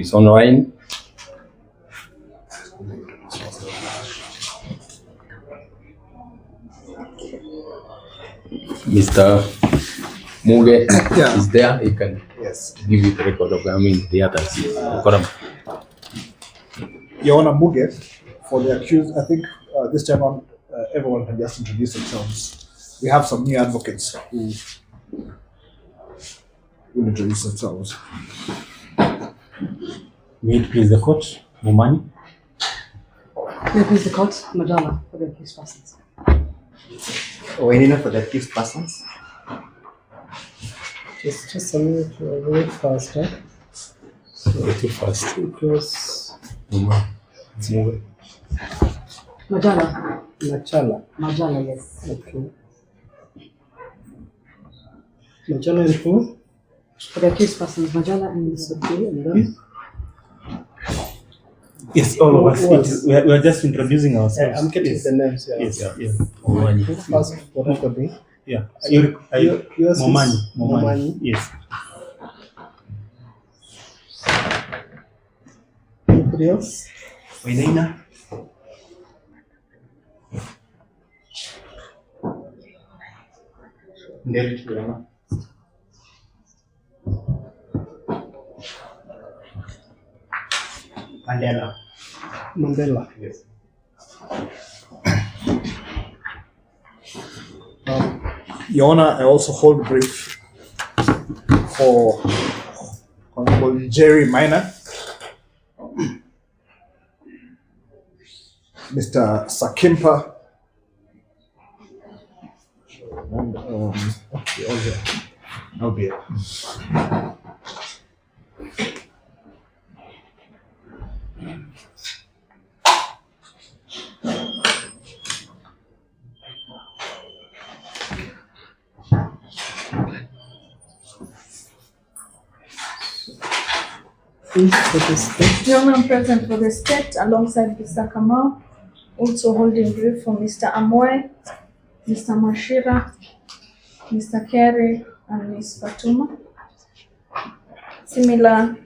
is online. Mr. Muge is there. He can give you the record of the others. Your Honor, Muge, for the accused, I think this time on everyone can just introduce themselves. We have some new advocates who will introduce themselves. May it please the court, Momani. May it please the court, Madala, for the accused persons. Wenina for the accused persons. Just a minute, very fast, huh? Too fast. Because Madala. Machala, yes. okay. Machala and who? For the accused persons, Madala and Okay, and then? Yes, all of us. We are just introducing ourselves. I'm getting the names. Yes. First, what happened? Yeah. Yours is Momani. Yes. Anybody else? Wenina. Mandela. Yes. Your Honor, I also hold brief for Honorable Jerry Minor, Mr. Sakimpa, and I'll be here. Your Honor, I'm present for the state alongside Mr. Kamau, also holding brief for Mr. Amoy, Mr. Mashira, Mr. Kerry, and Ms. Fatuma. Similar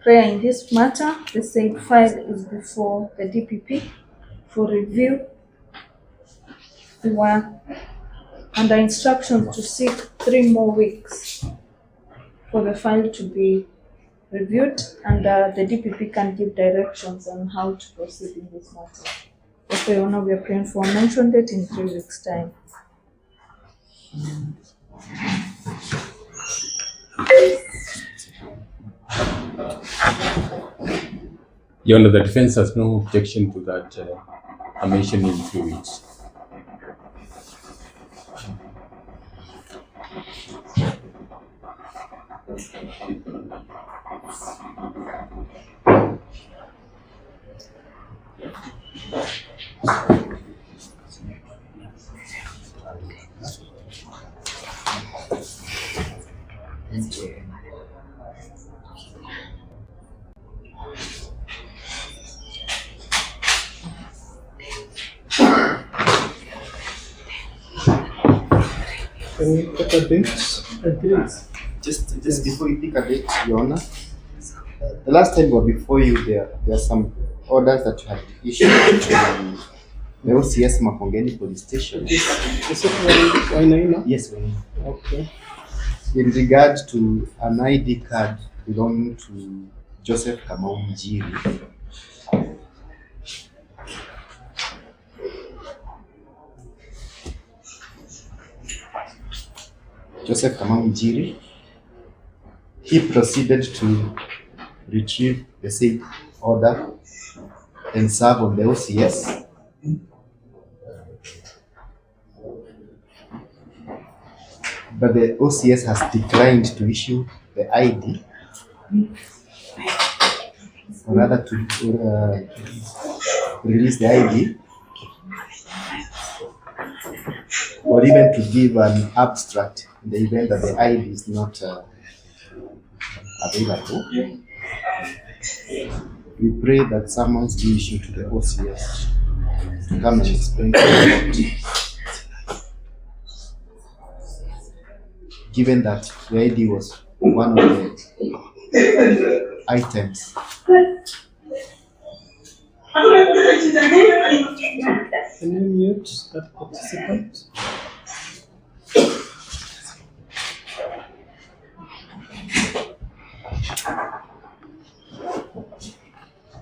prayer in this matter, the said file is before the DPP for review. We were under instructions to seek 3 more weeks for the file to be reviewed, and the DPP can give directions on how to proceed in this matter. Okay, Your Honor, we are praying for a mention date in 3 weeks' time. Your Honor, the defense has no objection to that. I mentioned in 3 weeks. Can we take a date? Just before you pick a date, Your Honor, the last time we were before you, there are some orders that you had issued to the OCS Makongeni Police Station. Is it Wainaina? Yes, Wenina. Okay. In regard to an ID card belonging to Joseph Kamau Njiri. Joseph Kamau Njiri, he proceeded to retrieve the said order and serve on the OCS. But the OCS has declined to issue the ID, or rather to release the ID, or even to give an abstract in the event that the ID is not available. We pray that summons be issued to the OCS to come and explain to the court. Given that the ID was one of the items. Can you mute that participant?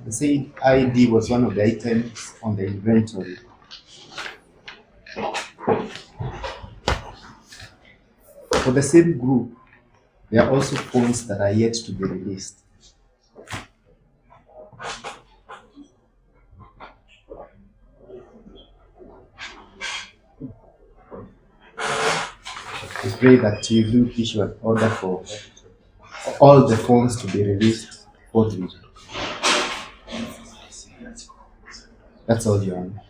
The said ID was one of the items on the inventory. For the same group, there are also phones that are yet to be released. We pray that you do issue an order for all the phones to be released forthwith. That's all, Your Honor.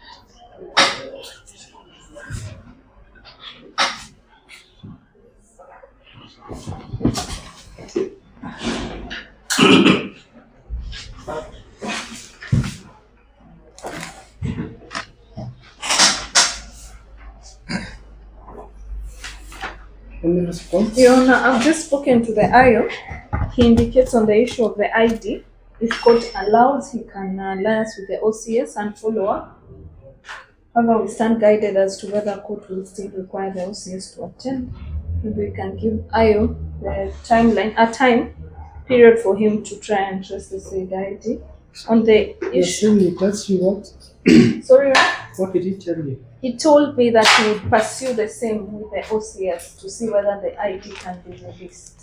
Any response? Your Honor, I've just spoken to the IO. He indicates on the issue of the ID, if court allows, he can liaise with the OCS and follow up. However, we stand guided as to whether court will still require the OCS to attend. Maybe we can give IO the timeline, a time period for him to try and trace the said ID. On the issue, He tells you what? sorry, Your Honor? What did he tell you? He told me that he would pursue the same with the OCS to see whether the ID can be released.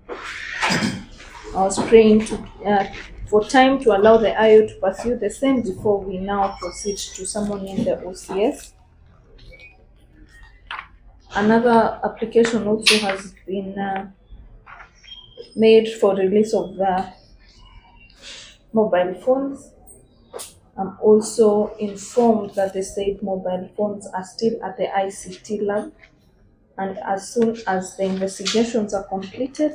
I was praying for time to allow the IO to pursue the same before we now proceed to summoning the OCS. Another application also has been made for release of mobile phones. I'm also informed that the said mobile phones are still at the ICT lab, and as soon as the investigations are completed,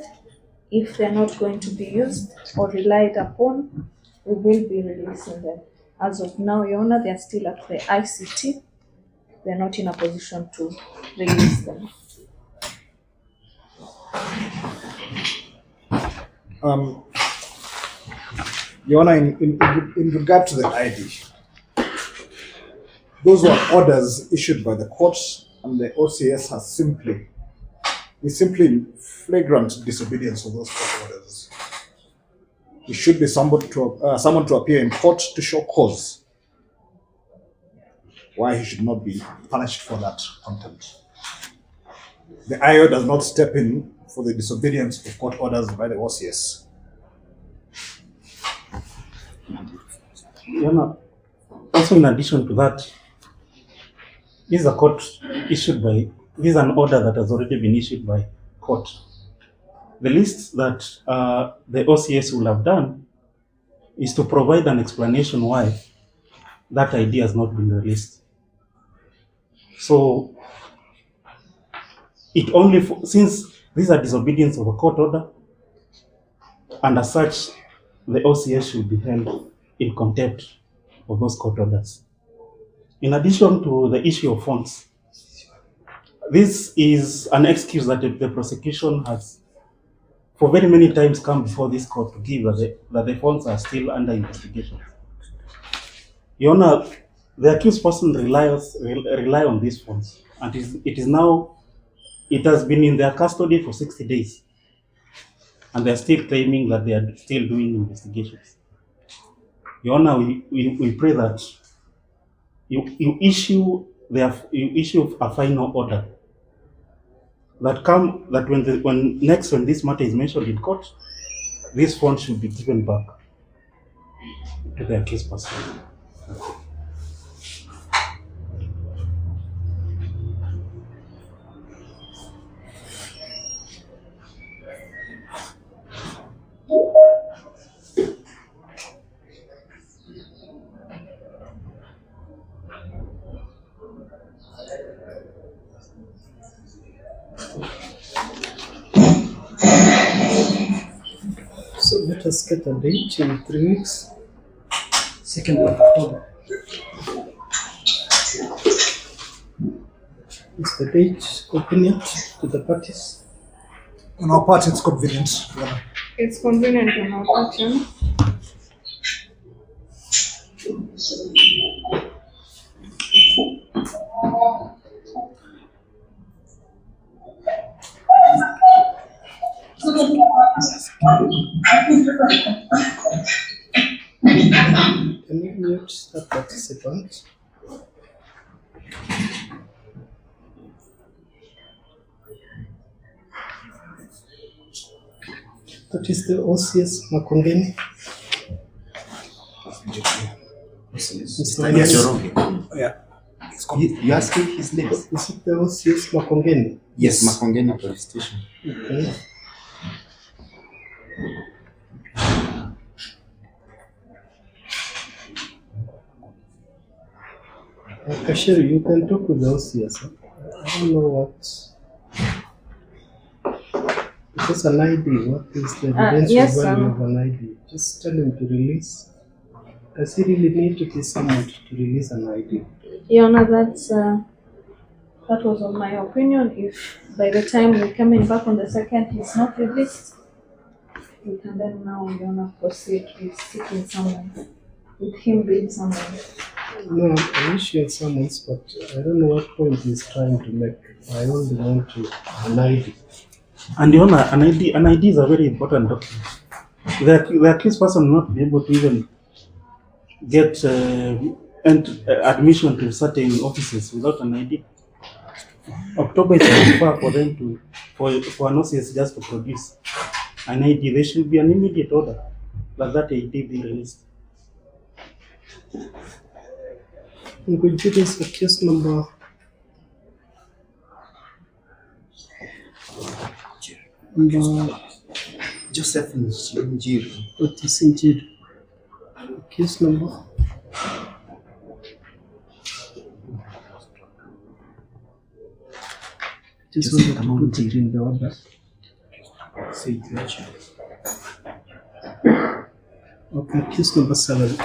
if they're not going to be used or relied upon, we will be releasing them. As of now, Your Honor, they're still at the ICT. They're not in a position to release them. Your Honor, in regard to the ID, those were orders issued by the courts, and the OCS has simply flagrant disobedience of those court orders. He should be summoned to appear in court to show cause why he should not be punished for that contempt. The IO does not step in for the disobedience of court orders by the OCS. Also, in addition to that, this is a court issued by, this is an order that has already been issued by court. The least that the OCS will have done is to provide an explanation why that ID has not been released. So, it only, since these are disobedience of a court order, and as such, the OCS should be held in contempt of those court orders. In addition to the issue of phones, this is an excuse that the prosecution has for very many times come before this court to give that the phones are still under investigation. Your Honor, the accused person rely on these phones, and it has been in their custody for 60 days, and they are still claiming that they are still doing investigations. Your Honor, we pray that you issue a final order that when this matter is mentioned in court, these funds should be given back to the accused person. So let us get a date in 3 weeks. 2nd of October. Is the date convenient to the parties? On our part, it's convenient, Your Honor. It's convenient to have action. Can you mute the participant? That is the OCS Makongeni. Yes. Yeah. You asking his name? Is it the OCS Makongeni? Yes, Makongeni Police Station. Okay. Sure, you can talk with the OCS. Huh? I don't know what. Just an ID. What is the evidential yes, value of an ID? Just tell him to release. Does he really need to be summoned to release an ID? Your Honor, that was on my opinion. If by the time we're coming back on the 2nd he's not released, we can then now, Your Honor, proceed with seeking someone, with him being someone. No, I'm issuing summons, but I don't know what point he's trying to make. I only want to an ID. And Your Honor, an ID is a very important document. The accused person will not be able to even get admission to certain offices without an ID. October is too far for them to, for an OCS just to produce an ID. There should be an immediate order that ID be released. Could you raise the case number? Joseph Njiri. What is injured? Case number? Just wanted to put it in the order. Okay, case number 7.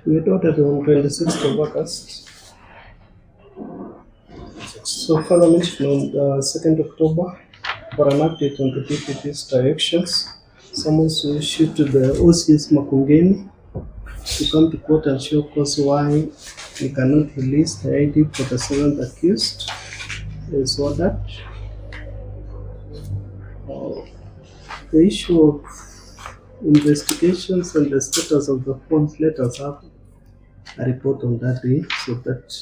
We had ordered on 26th of August. So further mentioned on the 2nd October for an update on the DPP's directions. Summons were issued to the OCS Makongeni to come to court and show cause why we cannot release the ID for the 7th accused. Is ordered. The issue of investigations and the status of the forms, let us have a report on that day, so that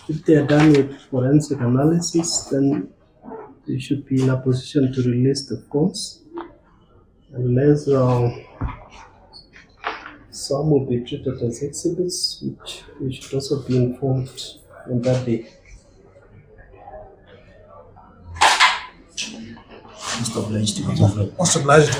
if they are done with forensic analysis, then they should be in a position to release the forms, unless some will be treated as exhibits, which we should also be informed on that day. Most obliged.